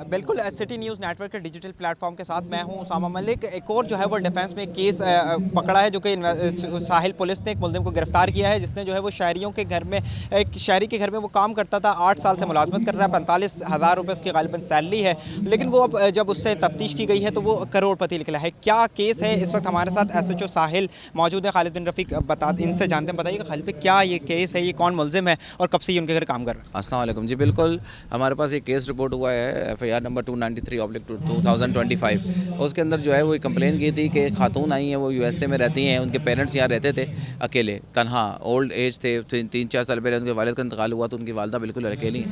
बिल्कुल city news network के digital platform के साथ मैं हूं उसामा मलिक। एक और जो है वो डिफेंस में एक केस पकड़ा है, जो कि साहिल पुलिस ने एक मुलजिम को गिरफ्तार किया है, जिसने जो है वो शहरियों के घर में, एक शहरी के घर में वो काम करता था। 8 साल से मुलाजमत कर रहा है, 45,000 रुपये उसकी गालिबन सैलरी है। लेकिन वो अब जब उससे तफ्तीश की गई है तो वो करोड़पति निकला है। क्या केस है? इस वक्त हमारे साथ SHO साहिल मौजूद है, खालिद बिन रफ़ीक इनसे जानते हैं। बताइएगा खालिद भाई, क्या ये केस है, ये कौन मुलजिम है और कब से ये उनके घर काम कर रहा है? अस्सलाम वालेकुम जी। बिल्कुल, हमारे पास एक केस रिपोर्ट हुआ है FIR नंबर 293/2025। उसके अंदर जो है वो कंप्लेन की थी कि खातून आई हैं, वो USA में रहती हैं, उनके पेरेंट्स यहाँ रहते थे अकेले, तनहा, ओल्ड एज थे, 3-4 साल पहले उनके वालिद का इंतकाल हुआ तो उनकी वालदा बिल्कुल अकेली हैं।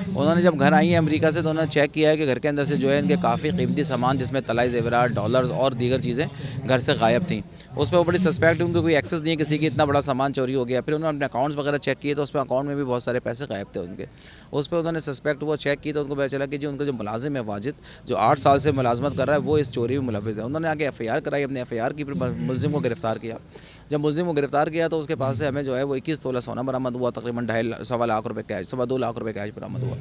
उन्होंने जब घर आई हैं अमेरिका से तो उन्होंने चेक किया है कि घर के अंदर से जो है इनके काफ़ी कीमती सामान, जिसमें तलाई ज़ेवरात, डॉलर्स और दीगर चीज़ें घर से गायब थी। उस पर वो बड़ी सस्पेक्ट उनके कोई एक्सेस नहीं है किसी की, इतना बड़ा सामान चोरी हो गया। फिर उन्होंने अपने अकाउंट्स वगैरह चेक किए तो उस पर अकाउंट में भी बहुत सारे पैसे गायब थे उनके। उस पर उन्होंने सस्पेक्ट हुआ, चेक की तो उनको पता चला कि जी उनका जो मुलाजिम है वाजिद, जो 8 साल से मुलाजमत कर रहा है, वो इस चोरी में मुलविस है। उन्होंने आगे FIR कराई, अपने FIR की, फिर मुलजिम को गिरफ्तार किया। जब मुलजिम को गिरफ्तार किया तो उसके पास से हमें जो है वो 21 तोला सोना बरामद हुआ, तकरीबन 2.5-2.25 लाख रुपये कैश, 2.25 लाख रुपये कैश बरामद हुआ।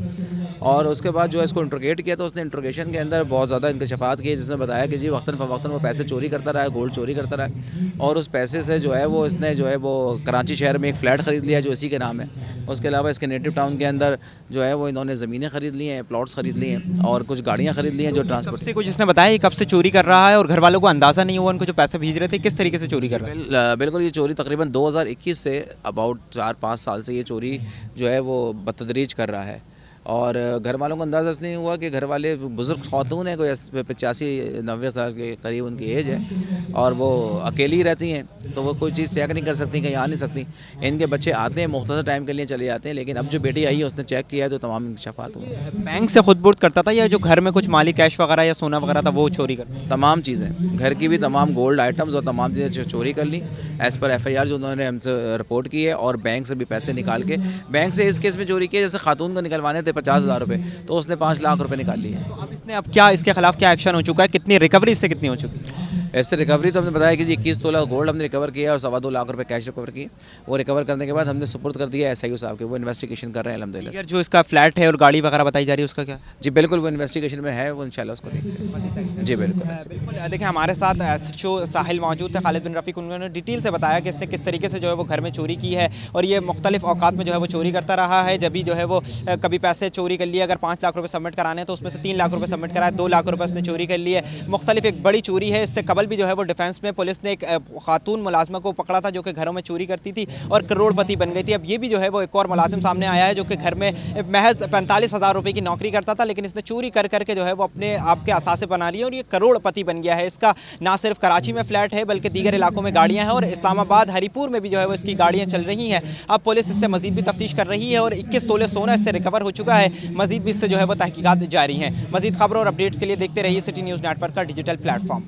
और उसके बाद जो है इसको इंट्रोगेट किया तो उसने इंट्रोगेशन के अंदर बहुत ज़्यादा इंकशाफात किए, जिसने बताया कि जी वक्तन फ़वक्तन वो पैसे चोरी करता रहा है, गोल्ड चोरी करता रहा है, और उस पैसे से जो है वो इसने जो है वो कराची शहर में एक फ़्लैट ख़रीद लिया जो इसी के नाम है। उसके अलावा इसके नेटिव टाउन के अंदर जो है वो इन्होंने ज़मीनें ख़रीद ली हैं, प्लॉट्स ख़रीद लिए हैं और कुछ गाड़ियाँ ख़रीद ली हैं जो ट्रांसपोर्ट से कुछ इसने बताया कब से चोरी कर रहा है और घर वालों को अंदाज़ा नहीं हुआ, उनको जो पैसे भेज रहे थे किस तरीके से चोरी कर रहा है? बिल्कुल, ये चोरी तकरीबन 2021 से अबाउट 4-5 साल से ये चोरी जो है वो बतदरीज कर रहा है। और घर वालों को अंदाज़ा इसलिए नहीं हुआ कि घर वाले बुज़ुर्ग ख़ातून हैं, कोई 85-90 साल के करीब उनकी एज है और वो अकेली रहती हैं, तो वो कोई चीज़ चेक नहीं कर सकती, कहीं आ नहीं सकती। इनके बच्चे आते हैं, मुख्तसर टाइम के लिए चले जाते हैं, लेकिन अब जो बेटी आई है उसने चेक किया है तो तमाम इंकशाफात हुए। बैंक से खुद बुर्द करता था या जो घर में कुछ माली कैश वगैरह या सोना वगैरह था वो चोरी कर? तमाम चीज़ें, घर की भी तमाम गोल्ड आइटम्स और तमाम चीज़ें चोरी कर ली एज़ पर FIR जो उन्होंने हमसे रिपोर्ट की है। और बैंक से भी पैसे निकाल के, बैंक से इस केस में चोरी की, जैसे खातून को निकलवाने थे 50,000 रुपये, तो उसने 5 लाख रुपये निकाल लिए। तो अब इसने अब क्या, इसके खिलाफ क्या एक्शन हो चुका है? कितनी रिकवरी इससे कितनी हो चुकी है? ऐसे रिकवरी तो हमने बताया कि जी 21 तोला गोल्ड हमने रिकवर किया और 2.25 लाख रुपए कैश रिकवर किए। वो रिकवर करने के बाद हमने सुपुर्द कर दिया SIO साहब के, वो इन्वेस्टिगेशन कर रहे हैं अल्हम्दुलिल्लाह। जो इसका फ्लैट है और गाड़ी वगैरह बताई जा रही है उसका क्या? जी बिल्कुल, वो इन्वेस्टिगेशन में है, वो इंशाल्लाह उसको देखते हैं। जी बिल्कुल। बिल्कुल देखिए, हमारे साथ SHO साहिल मौजूद थे, खालिद बिन रफ़ीक। उन्होंने डिटेल से बताया कि इसने किस तरीके से जो है वो घर में चोरी की है और ये मुख्तलिफ औकात में जो है वो चोरी करता रहा है। जब भी जो है वो कभी पैसे चोरी कर लिए, अगर 5 लाख रुपये सबमिट कराने हैं तो उसमें से 3 लाख रुपये सबमिट कराए, 2 लाख रुपये उसने चोरी कर लिए। मुख्तलिफ एक बड़ी चोरी है। इससे कबल भी जो है वो डिफेंस में पुलिस ने एक खातून मुलाजमा को पकड़ा था जो कि घरों में चोरी करती थी और करोड़पति बन गई थी। अब ये भी जो है वो एक और मुलाजिम सामने आया है जो कि घर में महज 45,000 रुपये की नौकरी करता था, लेकिन इसने चोरी कर करके जो है वो अपने आप के असासे बना लिए और ये करोड़पति बन गया है। इसका ना सिर्फ कराची में फ्लैट है बल्कि दीगर इलाकों में गाड़ियाँ हैं और इस्लामाबाद, हरीपुर में भी जो है वो इसकी गाड़ियाँ चल रही हैं। अब पुलिस इससे मजीद भी तफ्तीश कर रही है और 21 तोले सोना इससे रिकवर हो चुका है। मजीद भी इससे जो है वो तहकीकात जारी हैं। मजीद खबरों और अपडेट्स के लिए देखते रहिए सिटी न्यूज़ नेटवर्क का डिजिटल प्लेटफॉर्म।